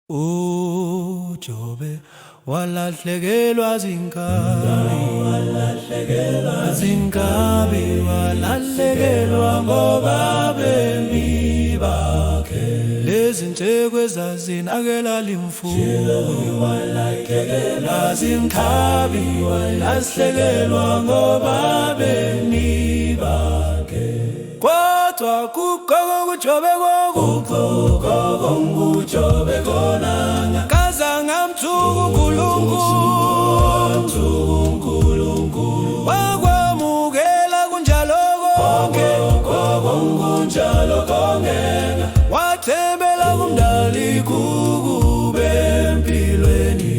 uJobe walahlekelwa zinkabi walahlekelwa ngoba bemi bakhe lezi ntekwe zazinakela limfuyo walahlekelwa zinkabi walahlekelwa ngoba bemi bakhe kodwa kukhona uJobe uJobe khona kaza ngamthuka uNkulunkulu wakwamukela kunjalo konke wathembela kumdali kube empilweni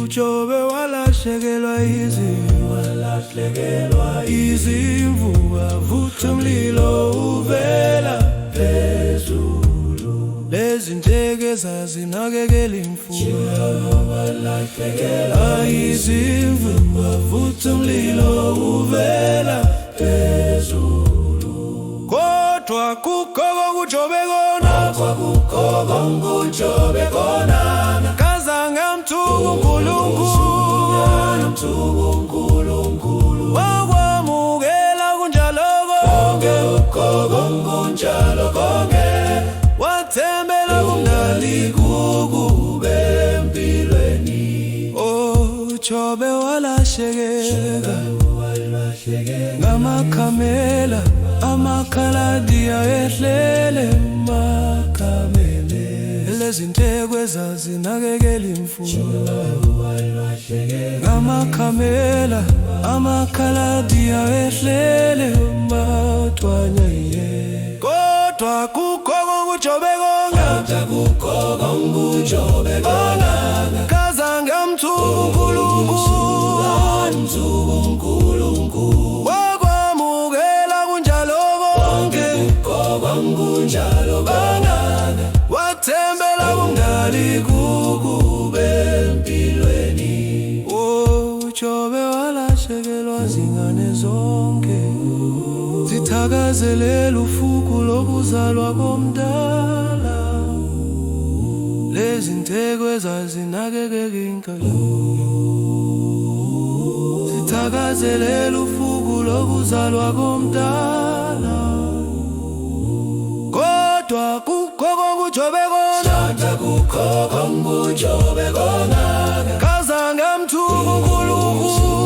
uJobe walahlekelwa izimvu wavutha umlilo uvela phezulu lezi nteke zazinakekela imfuyo walahlekelwa izimvu wavutha umlilo uvela phezulu kodwa kukhona uJobe khona kaza ngamthuka uNkulunkulu wakwamukela kunjalo konke wathembela kumdali kube empilweni uJobe walahlekelwa ngamakhamela amakhaladiya ehlele makamele lezi ntekwe zazinakekela imfuyo ngamakhamela amakhaladiya ehlele mathwanya kodwa kukhona uJobe khona kaza ngamthuka uNkulunkulu wakwamukela kunjalo konke wathembela kumdali kube empilweni uJobe walahlekelwa zingane zonke zithakazelela ufuku lokuzalwa komdala lezi ntekwe zazinakekela inkalo zithakazelela ufuku lokuzalwa komdala kodwa kukhona uJobe khona kaza ngamthuka uNkulunkulu